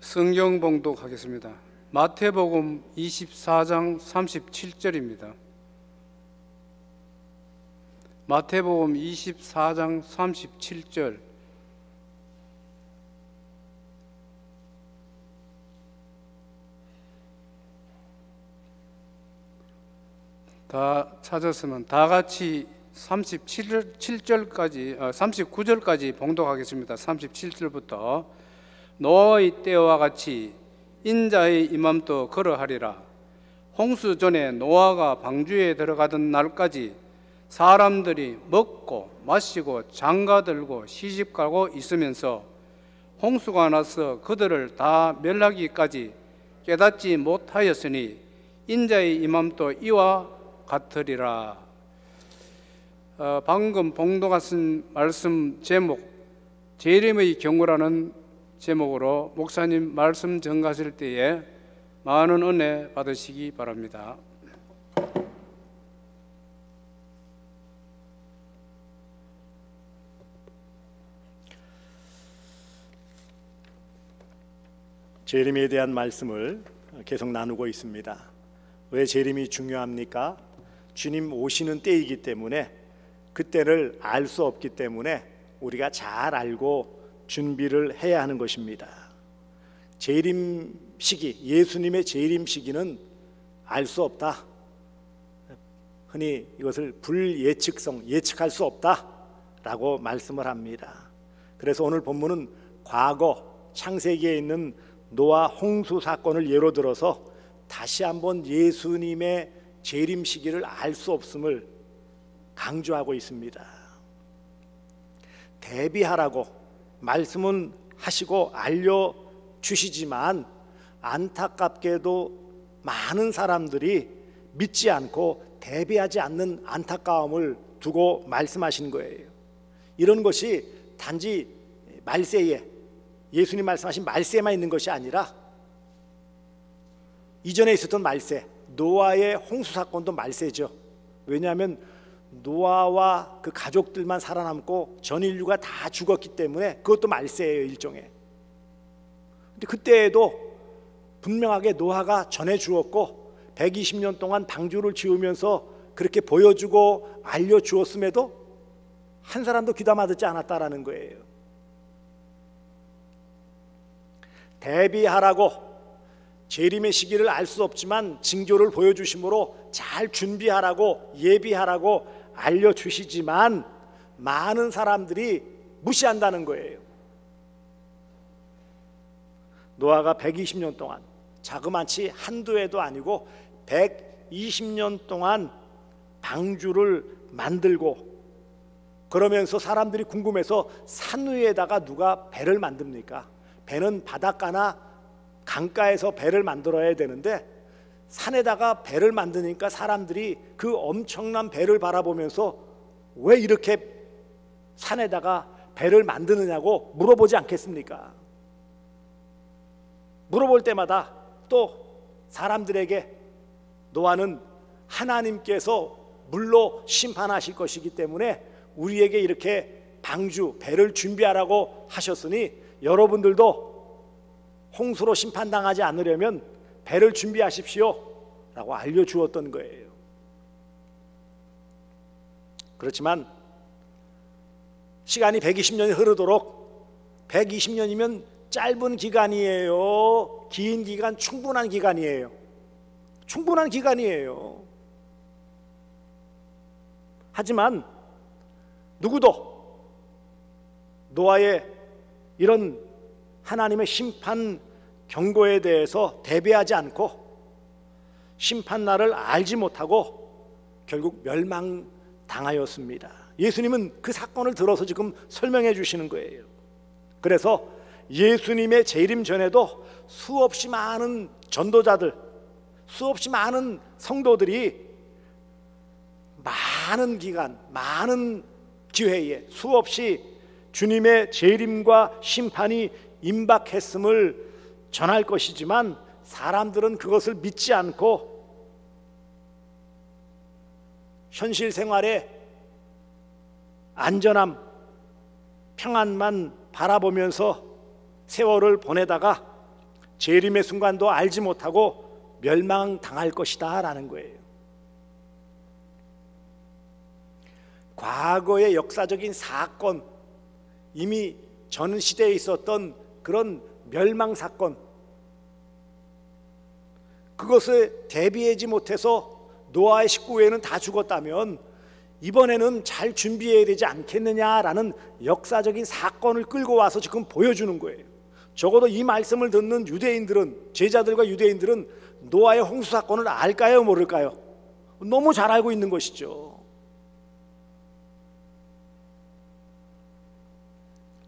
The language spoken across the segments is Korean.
성경 봉독하겠습니다. 마태복음 24장 37절입니다. 마태복음 24장 37절. 다 찾았으면 다 같이 39절까지 봉독하겠습니다. 37절부터 노아의 때와 같이 인자의 임함도 그러하리라. 홍수 전에 노아가 방주에 들어가던 날까지 사람들이 먹고 마시고 장가들고 시집가고 있으면서 홍수가 나서 그들을 다 멸하기까지 깨닫지 못하였으니 인자의 임함도 이와 같으리라. 방금 봉독하신 말씀 제목, 재림의 경우라는 제목으로 목사님 말씀 전가하실 때에 많은 은혜 받으시기 바랍니다. 재림에 대한 말씀을 계속 나누고 있습니다. 왜 재림이 중요합니까? 주님 오시는 때이기 때문에, 그때를 알 수 없기 때문에 우리가 잘 알고 준비를 해야 하는 것입니다. 재림 시기, 예수님의 재림 시기는 알 수 없다. 흔히 이것을 불예측성, 예측할 수 없다라고 말씀을 합니다. 그래서 오늘 본문은 과거 창세기에 있는 노아 홍수 사건을 예로 들어서 다시 한번 예수님의 재림 시기를 알 수 없음을 강조하고 있습니다. 대비하라고 말씀은 하시고 알려주시지만 안타깝게도 많은 사람들이 믿지 않고 대비하지 않는 안타까움을 두고 말씀하시는 거예요. 이런 것이 단지 말세에, 예수님 말씀하신 말세에만 있는 것이 아니라 이전에 있었던 말세, 노아의 홍수 사건도 말세죠. 왜냐하면 노아와 그 가족들만 살아남고 전 인류가 다 죽었기 때문에 그것도 말세예요, 일종의. 근데 그때에도 분명하게 노아가 전해 주었고 120년 동안 방주를 지으면서 그렇게 보여주고 알려주었음에도 한 사람도 귀담아 듣지 않았다라는 거예요. 대비하라고 재림의 시기를 알 수 없지만 징조를 보여주심으로 잘 준비하라고, 예비하라고 알려주시지만 많은 사람들이 무시한다는 거예요. 노아가 120년 동안, 자그마치 한두 해도 아니고 120년 동안 방주를 만들고, 그러면서 사람들이 궁금해서 산 위에다가 누가 배를 만듭니까? 배는 바닷가나 강가에서 배를 만들어야 되는데 산에다가 배를 만드니까 사람들이 그 엄청난 배를 바라보면서 왜 이렇게 산에다가 배를 만드느냐고 물어보지 않겠습니까? 물어볼 때마다 또 사람들에게 노아는 하나님께서 물로 심판하실 것이기 때문에 우리에게 이렇게 방주, 배를 준비하라고 하셨으니 여러분들도 홍수로 심판당하지 않으려면 배를 준비하십시오 라고 알려주었던 거예요. 그렇지만 시간이 120년이 흐르도록, 120년이면 짧은 기간이에요? 긴 기간, 충분한 기간이에요? 충분한 기간이에요. 하지만 누구도 노아의 이런 하나님의 심판 경고에 대해서 대비하지 않고 심판날을 알지 못하고 결국 멸망당하였습니다. 예수님은 그 사건을 들어서 지금 설명해 주시는 거예요. 그래서 예수님의 재림 전에도 수없이 많은 전도자들, 수없이 많은 성도들이 많은 기간, 많은 기회에 수없이 주님의 재림과 심판이 임박했음을 전할 것이지만 사람들은 그것을 믿지 않고 현실 생활에 안전함, 평안만 바라보면서 세월을 보내다가 재림의 순간도 알지 못하고 멸망당할 것이다 라는 거예요. 과거의 역사적인 사건, 이미 전 시대에 있었던 그런 멸망 사건, 그것을 대비하지 못해서 노아의 식구 외에는 다 죽었다면 이번에는 잘 준비해야 되지 않겠느냐라는 역사적인 사건을 끌고 와서 지금 보여주는 거예요. 적어도 이 말씀을 듣는 유대인들은, 제자들과 유대인들은 노아의 홍수 사건을 알까요, 모를까요? 너무 잘 알고 있는 것이죠.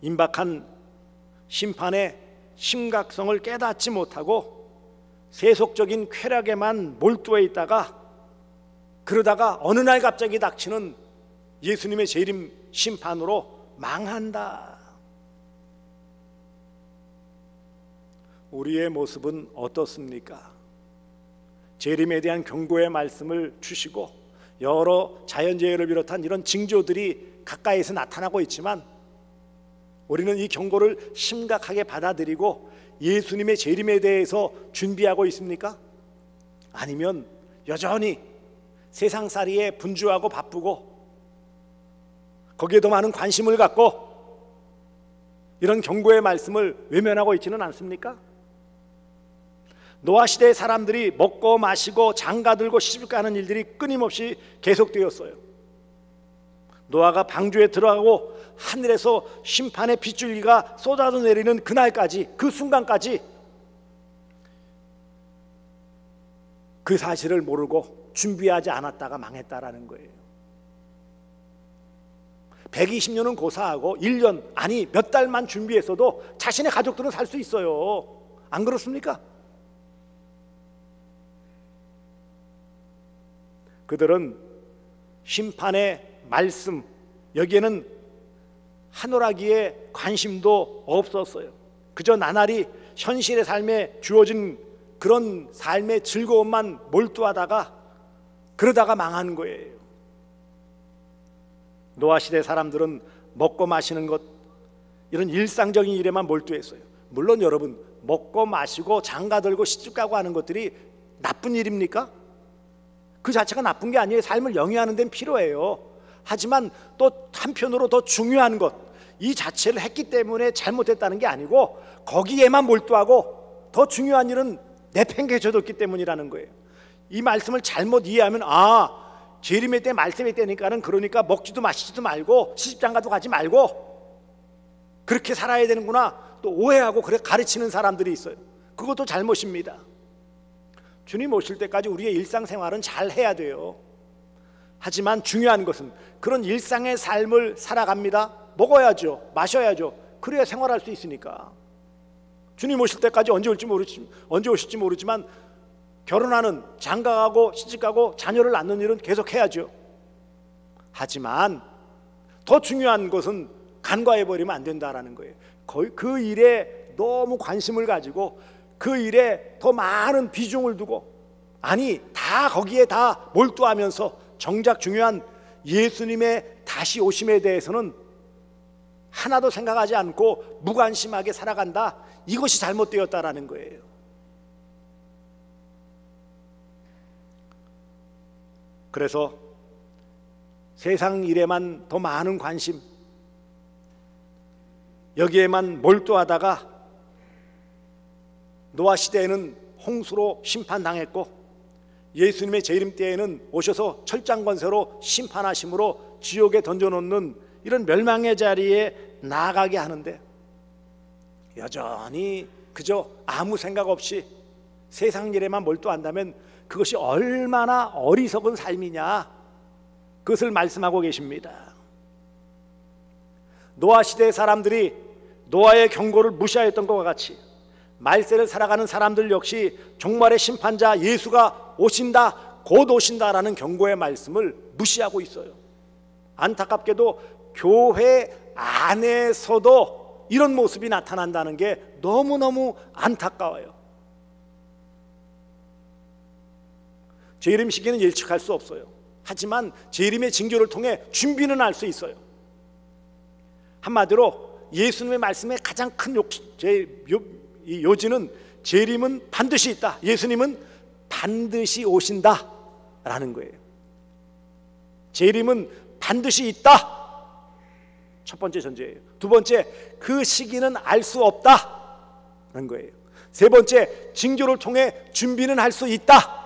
임박한 심판의 심각성을 깨닫지 못하고 세속적인 쾌락에만 몰두해 있다가, 그러다가 어느 날 갑자기 닥치는 예수님의 재림 심판으로 망한다. 우리의 모습은 어떻습니까? 재림에 대한 경고의 말씀을 주시고 여러 자연재해를 비롯한 이런 징조들이 가까이서 나타나고 있지만 우리는 이 경고를 심각하게 받아들이고 예수님의 재림에 대해서 준비하고 있습니까? 아니면 여전히 세상살이에 분주하고 바쁘고 거기에 더 많은 관심을 갖고 이런 경고의 말씀을 외면하고 있지는 않습니까? 노아 시대의 사람들이 먹고 마시고 장가들고 시집가는 일들이 끊임없이 계속되었어요. 노아가 방주에 들어가고 하늘에서 심판의 빗줄기가 쏟아져 내리는 그날까지, 그 순간까지 그 사실을 모르고 준비하지 않았다가 망했다라는 거예요. 120년은 고사하고 1년, 아니 몇 달만 준비했어도 자신의 가족들은 살 수 있어요. 안 그렇습니까? 그들은 심판의 말씀, 여기에는 하늘하기에 관심도 없었어요. 그저 나날이 현실의 삶에 주어진 그런 삶의 즐거움만 몰두하다가 그러다가 망하는 거예요. 노아 시대 사람들은 먹고 마시는 것, 이런 일상적인 일에만 몰두했어요. 물론 여러분, 먹고 마시고 장가들고 시집가고 하는 것들이 나쁜 일입니까? 그 자체가 나쁜 게 아니에요. 삶을 영위하는 데는 필요해요. 하지만 또 한편으로 더 중요한 것, 이 자체를 했기 때문에 잘못했다는 게 아니고 거기에만 몰두하고 더 중요한 일은 내팽개쳐뒀기 때문이라는 거예요. 이 말씀을 잘못 이해하면 재림의 때 말씀이 때니까는, 그러니까 먹지도 마시지도 말고 시집장가도 가지 말고 그렇게 살아야 되는구나, 또 오해하고 그래 가르치는 사람들이 있어요. 그것도 잘못입니다. 주님 오실 때까지 우리의 일상생활은 잘 해야 돼요. 하지만 중요한 것은 그런 일상의 삶을 살아갑니다. 먹어야죠, 마셔야죠. 그래야 생활할 수 있으니까. 주님 오실 때까지 언제 오실지 모르지만 결혼하는, 장가가고 시집가고 자녀를 낳는 일은 계속 해야죠. 하지만 더 중요한 것은 간과해버리면 안 된다라는 거예요. 그 일에 너무 관심을 가지고 그 일에 더 많은 비중을 두고, 아니 다 거기에 다 몰두하면서 정작 중요한 예수님의 다시 오심에 대해서는 하나도 생각하지 않고 무관심하게 살아간다. 이것이 잘못되었다라는 거예요. 그래서 세상 일에만 더 많은 관심, 여기에만 몰두하다가 노아 시대에는 홍수로 심판당했고 예수님의 재림 때에는 오셔서 철장권세로 심판하심으로 지옥에 던져놓는 이런 멸망의 자리에 나아가게 하는데, 여전히 그저 아무 생각 없이 세상 일에만 몰두한다면 그것이 얼마나 어리석은 삶이냐, 그것을 말씀하고 계십니다. 노아 시대의 사람들이 노아의 경고를 무시하였던 것과 같이 말세를 살아가는 사람들 역시 종말의 심판자 예수가 오신다, 곧 오신다라는 경고의 말씀을 무시하고 있어요. 안타깝게도 교회 안에서도 이런 모습이 나타난다는 게 너무너무 안타까워요. 재림 시기는 예측할 수 없어요. 하지만 재림의 징조를 통해 준비는 할 수 있어요. 한마디로 예수님의 말씀의 가장 큰 요지는 재림은 반드시 있다. 예수님은 반드시 오신다라는 거예요. 재림은 반드시 있다. 첫 번째 전제예요. 두 번째, 그 시기는 알 수 없다라는 거예요. 세 번째, 징조를 통해 준비는 할 수 있다.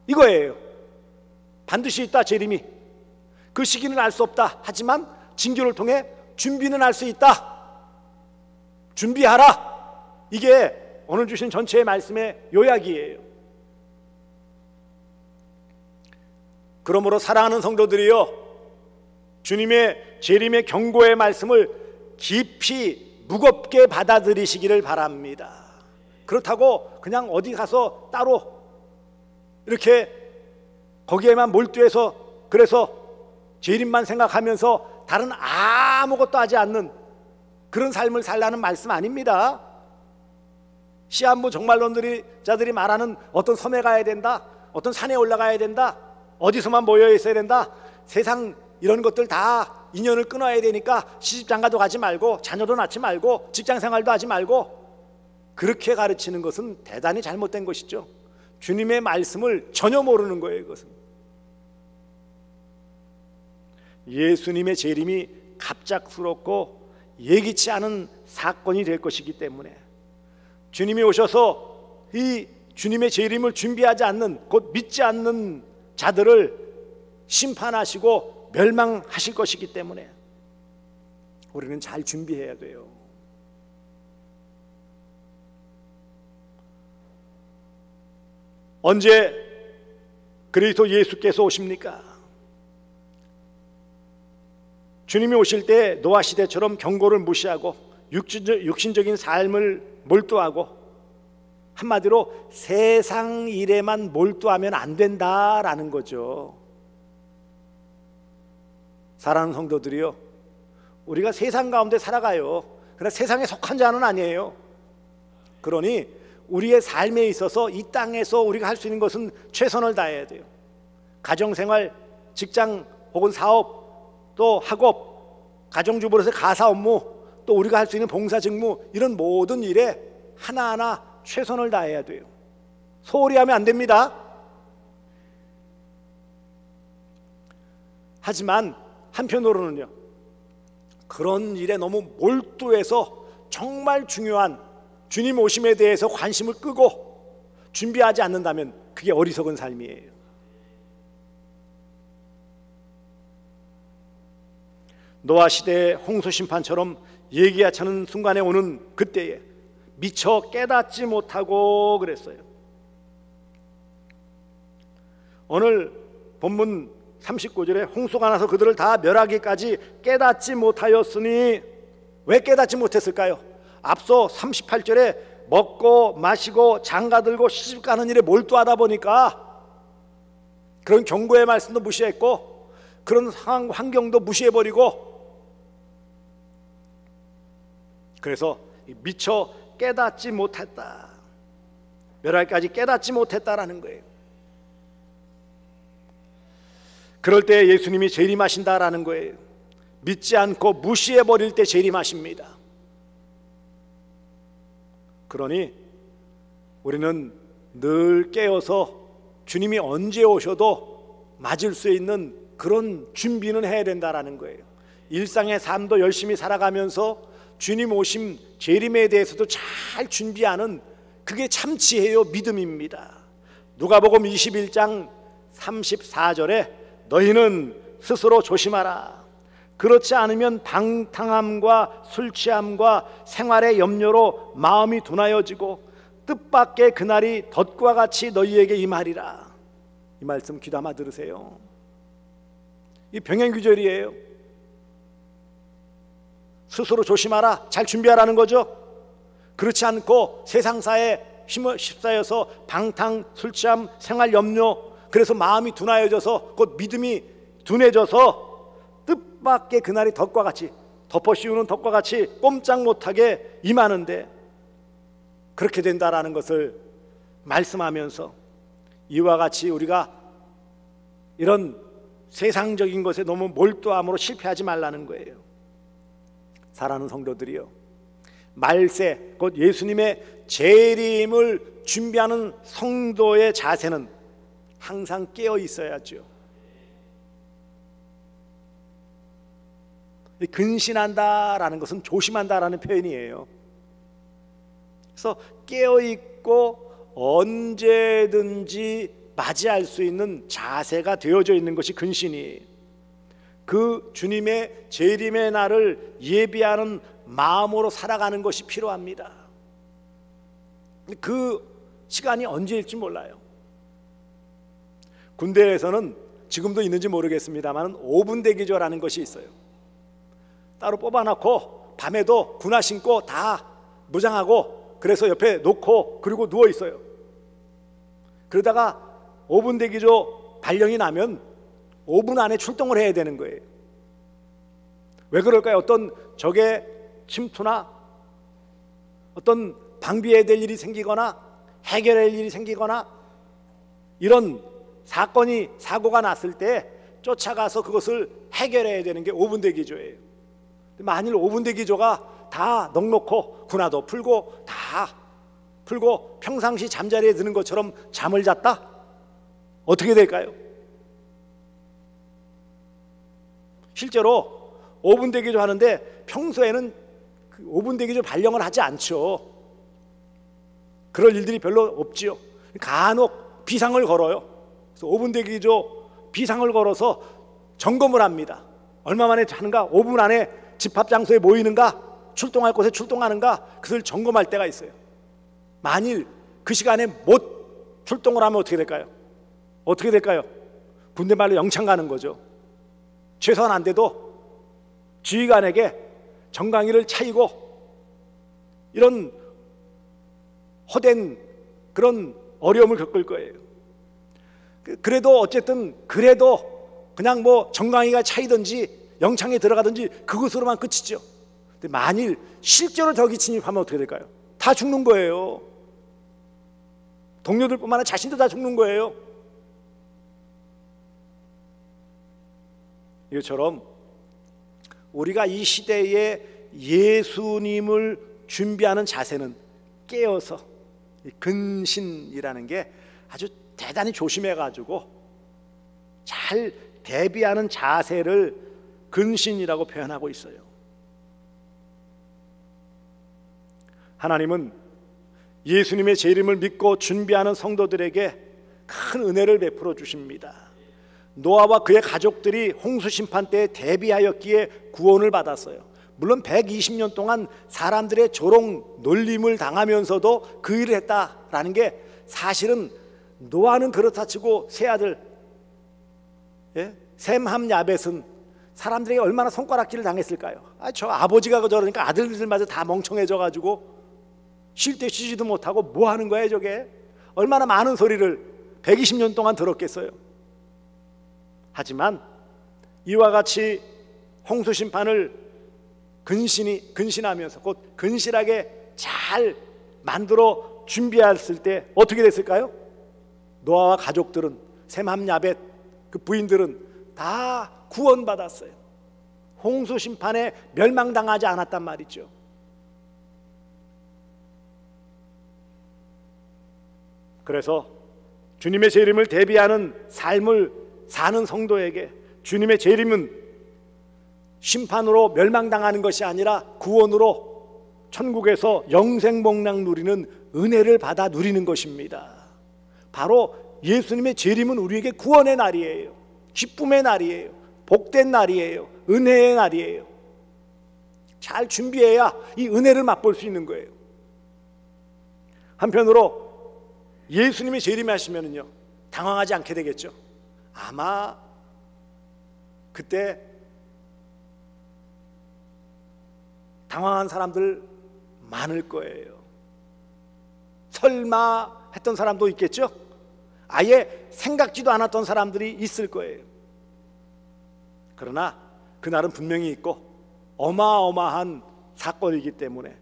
이거예요. 반드시 있다, 재림이. 그 시기는 알 수 없다. 하지만 징조를 통해 준비는 할 수 있다. 준비하라. 이게 오늘 주신 전체의 말씀의 요약이에요. 그러므로 사랑하는 성도들이요, 주님의 재림의 경고의 말씀을 깊이 무겁게 받아들이시기를 바랍니다. 그렇다고 그냥 어디 가서 따로 이렇게 거기에만 몰두해서 그래서 재림만 생각하면서 다른 아무것도 하지 않는 그런 삶을 살라는 말씀 아닙니다. 시한부 종말론자들이 말하는 어떤 섬에 가야 된다, 어떤 산에 올라가야 된다, 어디서만 모여 있어야 된다, 세상 이런 것들 다 인연을 끊어야 되니까 시집장가도 가지 말고 자녀도 낳지 말고 직장생활도 하지 말고, 그렇게 가르치는 것은 대단히 잘못된 것이죠. 주님의 말씀을 전혀 모르는 거예요. 이것은 예수님의 재림이 갑작스럽고 예기치 않은 사건이 될 것이기 때문에 주님이 오셔서 이 주님의 재림을 준비하지 않는, 곧 믿지 않는 자들을 심판하시고 멸망하실 것이기 때문에 우리는 잘 준비해야 돼요. 언제 그리스도 예수께서 오십니까? 주님이 오실 때 노아 시대처럼 경고를 무시하고 육신적인 삶을 몰두하고, 한마디로 세상 일에만 몰두하면 안 된다라는 거죠. 사랑하는 성도들이요, 우리가 세상 가운데 살아가요. 그러나 세상에 속한 자는 아니에요. 그러니 우리의 삶에 있어서 이 땅에서 우리가 할 수 있는 것은 최선을 다해야 돼요. 가정생활, 직장 혹은 사업, 또 학업, 가정주부로서 가사 업무, 또 우리가 할 수 있는 봉사 직무, 이런 모든 일에 하나하나 최선을 다해야 돼요. 소홀히 하면 안 됩니다. 하지만 한편으로는요, 그런 일에 너무 몰두해서 정말 중요한 주님 오심에 대해서 관심을 끄고 준비하지 않는다면 그게 어리석은 삶이에요. 노아 시대의 홍수 심판처럼 예기하찮은 순간에 오는 그때에 미처 깨닫지 못하고 그랬어요. 오늘 본문 39절에 홍수가 나서 그들을 다 멸하기까지 깨닫지 못하였으니, 왜 깨닫지 못했을까요? 앞서 38절에 먹고 마시고 장가들고 시집가는 일에 몰두하다 보니까 그런 경고의 말씀도 무시했고 그런 상황 환경도 무시해버리고, 그래서 미처 깨닫지 못했다, 멸하기까지 깨닫지 못했다라는 거예요. 그럴 때 예수님이 재림하신다라는 거예요. 믿지 않고 무시해버릴 때 재림하십니다. 그러니 우리는 늘 깨어서 주님이 언제 오셔도 맞을 수 있는 그런 준비는 해야 된다라는 거예요. 일상의 삶도 열심히 살아가면서 주님 오심 재림에 대해서도 잘 준비하는, 그게 참치예요, 믿음입니다. 누가복음 21장 34절에 너희는 스스로 조심하라. 그렇지 않으면 방탕함과 술 취함과 생활의 염려로 마음이 둔하여지고 뜻밖의 그날이 덫과 같이 너희에게 임하리라. 이 말씀 귀담아 들으세요. 이 병행규절이에요. 스스로 조심하라, 잘 준비하라는 거죠. 그렇지 않고 세상사에 휩싸여서 방탕, 술 취함, 생활 염려, 그래서 마음이 둔하여져서 곧 믿음이 둔해져서 뜻밖의 그날이 덫과 같이, 덮어 씌우는 덫과 같이 꼼짝 못하게 임하는데, 그렇게 된다라는 것을 말씀하면서 이와 같이 우리가 이런 세상적인 것에 너무 몰두함으로 실패하지 말라는 거예요. 사랑하는 성도들이요, 말세, 곧 예수님의 재림을 준비하는 성도의 자세는 항상 깨어 있어야죠. 근신한다라는 것은 조심한다라는 표현이에요. 그래서 깨어 있고 언제든지 맞이할 수 있는 자세가 되어져 있는 것이 근신이에요. 그 주님의 재림의 날을 예비하는 마음으로 살아가는 것이 필요합니다. 그 시간이 언제일지 몰라요. 군대에서는 지금도 있는지 모르겠습니다만 5분 대기조라는 것이 있어요. 따로 뽑아놓고 밤에도 군화 신고 다 무장하고 그래서 옆에 놓고 그리고 누워 있어요. 그러다가 5분 대기조 발령이 나면 5분 안에 출동을 해야 되는 거예요. 왜 그럴까요? 어떤 적의 침투나 어떤 방비해야 될 일이 생기거나 해결할 일이 생기거나 이런 사고가 났을 때 쫓아가서 그것을 해결해야 되는 게 5분 대기조예요. 만일 5분 대기조가 다 넉넉고 군화도 풀고 다 풀고 평상시 잠자리에 드는 것처럼 잠을 잤다? 어떻게 될까요? 실제로 5분 대기조 하는데 평소에는 5분 대기조 발령을 하지 않죠. 그럴 일들이 별로 없지요. 간혹 비상을 걸어요. 그래서 5분 대기조 비상을 걸어서 점검을 합니다. 얼마 만에 하는가? 5분 안에 집합 장소에 모이는가? 출동할 곳에 출동하는가? 그것을 점검할 때가 있어요. 만일 그 시간에 못 출동을 하면 어떻게 될까요? 어떻게 될까요? 군대 말로 영창 가는 거죠. 최소한 안 돼도 지휘관에게 정강이를 차이고 이런 허된 그런 어려움을 겪을 거예요. 그래도 어쨌든 그래도 그냥 뭐 정강이가 차이든지 영창에 들어가든지 그것으로만 끝이죠. 근데 만일 실제로 적이 침입하면 어떻게 될까요? 다 죽는 거예요. 동료들뿐만 아니라 자신도 다 죽는 거예요. 이것처럼 우리가 이 시대에 예수님을 준비하는 자세는 깨어서 근신이라는 게 아주 대단히 조심해가지고 잘 대비하는 자세를 근신이라고 표현하고 있어요. 하나님은 예수님의 재림을 믿고 준비하는 성도들에게 큰 은혜를 베풀어 주십니다. 노아와 그의 가족들이 홍수 심판 때에 대비하였기에 구원을 받았어요. 물론 120년 동안 사람들의 조롱 놀림을 당하면서도 그 일을 했다라는 게 사실은 노아는 그렇다 치고 세 아들 셈, 함, 야벳은 사람들에게 얼마나 손가락질을 당했을까요? 저 아버지가 저러니까 아들들마저 다 멍청해져 가지고 쉴 때 쉬지도 못하고 뭐 하는 거예요 저게? 얼마나 많은 소리를 120년 동안 들었겠어요. 하지만 이와 같이 홍수 심판을 근신하면서 곧 근실하게 잘 만들어 준비했을 때 어떻게 됐을까요? 노아와 가족들은 셈, 함, 야벳 그 부인들은 다 구원받았어요. 홍수 심판에 멸망당하지 않았단 말이죠. 그래서 주님의 재림을 대비하는 삶을 사는 성도에게 주님의 재림은 심판으로 멸망당하는 것이 아니라 구원으로 천국에서 영생복락 누리는 은혜를 받아 누리는 것입니다. 바로 예수님의 재림은 우리에게 구원의 날이에요. 기쁨의 날이에요. 복된 날이에요. 은혜의 날이에요. 잘 준비해야 이 은혜를 맛볼 수 있는 거예요. 한편으로 예수님이 재림하시면은요 당황하지 않게 되겠죠. 아마 그때 당황한 사람들 많을 거예요. 설마 했던 사람도 있겠죠. 아예 생각지도 않았던 사람들이 있을 거예요. 그러나 그날은 분명히 있고 어마어마한 사건이기 때문에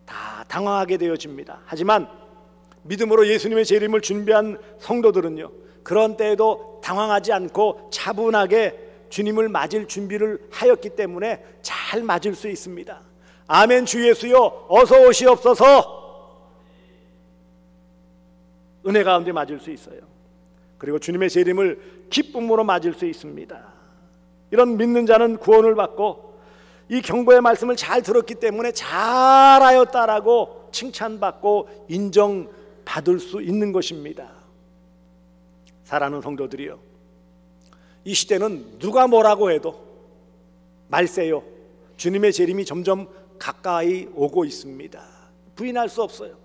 다 당황하게 되어집니다. 하지만 믿음으로 예수님의 재림을 준비한 성도들은요 그런 때에도 당황하지 않고 차분하게 주님을 맞을 준비를 하였기 때문에 잘 맞을 수 있습니다. 아멘 주 예수여 어서 오시옵소서. 은혜 가운데 맞을 수 있어요. 그리고 주님의 재림을 기쁨으로 맞을 수 있습니다. 이런 믿는 자는 구원을 받고 이 경고의 말씀을 잘 들었기 때문에 잘하였다라고 칭찬받고 인정받을 수 있는 것입니다. 사랑하는 성도들이요, 이 시대는 누가 뭐라고 해도 말세요, 주님의 재림이 점점 가까이 오고 있습니다. 부인할 수 없어요.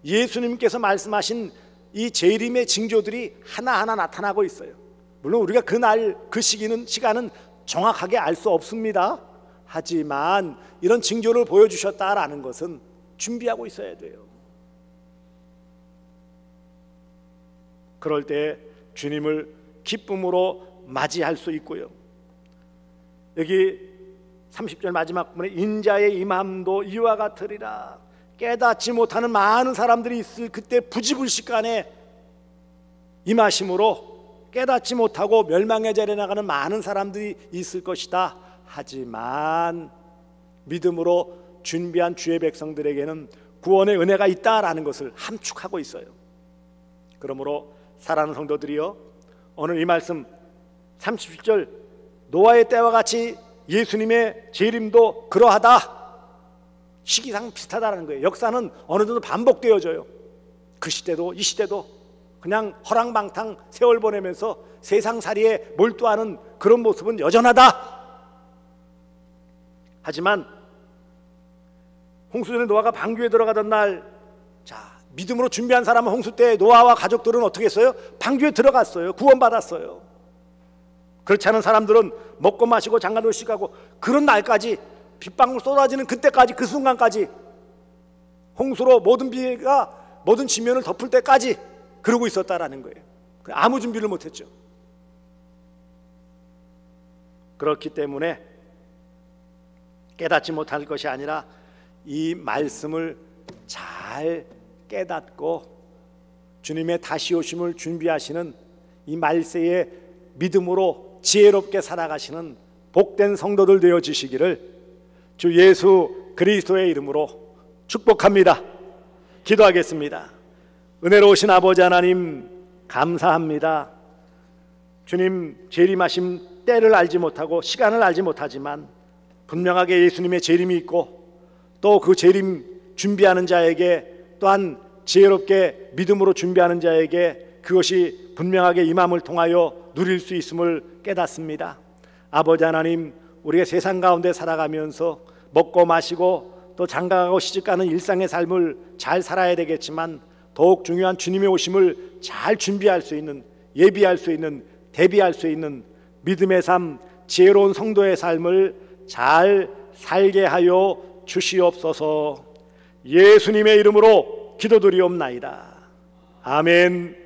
예수님께서 말씀하신 이 재림의 징조들이 하나하나 나타나고 있어요. 물론 우리가 그날 그 시간은 정확하게 알 수 없습니다. 하지만 이런 징조를 보여주셨다라는 것은 준비하고 있어야 돼요. 그럴 때 주님을 기쁨으로 맞이할 수 있고요. 여기 30절 마지막 부분에 인자의 임함도 이와 같으리라. 깨닫지 못하는 많은 사람들이 있을 그때 부지불식간에 임하심으로 깨닫지 못하고 멸망의 자리에 나가는 많은 사람들이 있을 것이다. 하지만 믿음으로 준비한 주의 백성들에게는 구원의 은혜가 있다라는 것을 함축하고 있어요. 그러므로 사랑하는 성도들이여, 오늘 이 말씀 37절 노아의 때와 같이 예수님의 재림도 그러하다, 시기상 비슷하다는 거예요. 역사는 어느 정도 반복되어져요. 그 시대도 이 시대도 그냥 허랑방탕 세월 보내면서 세상살이에 몰두하는 그런 모습은 여전하다. 하지만 홍수전에 노아가 방주에 들어가던 날, 자, 믿음으로 준비한 사람은 홍수 때 노아와 가족들은 어떻게 했어요? 방주에 들어갔어요. 구원받았어요. 그렇지 않은 사람들은 먹고 마시고 장가도 시가고, 그런 날까지, 빗방울 쏟아지는 그때까지, 그 순간까지, 홍수로 모든 비가 모든 지면을 덮을 때까지 그러고 있었다라는 거예요. 아무 준비를 못했죠. 그렇기 때문에 깨닫지 못할 것이 아니라 이 말씀을 잘 깨닫고 주님의 다시 오심을 준비하시는 이 말세의 믿음으로 지혜롭게 살아가시는 복된 성도들 되어지시기를 주 예수 그리스도의 이름으로 축복합니다. 기도하겠습니다. 은혜로우신 아버지 하나님, 감사합니다. 주님 재림하심 때를 알지 못하고 시간을 알지 못하지만 분명하게 예수님의 재림이 있고, 또 그 재림 준비하는 자에게, 또한 지혜롭게 믿음으로 준비하는 자에게 그것이 분명하게 임함을 통하여 누릴 수 있음을 깨닫습니다. 아버지 하나님, 우리가 세상 가운데 살아가면서 먹고 마시고 또 장가가고 시집가는 일상의 삶을 잘 살아야 되겠지만, 더욱 중요한 주님의 오심을 잘 준비할 수 있는, 예비할 수 있는, 대비할 수 있는 믿음의 삶, 지혜로운 성도의 삶을 잘 살게 하여 주시옵소서. 예수님의 이름으로 기도드리옵나이다. 아멘.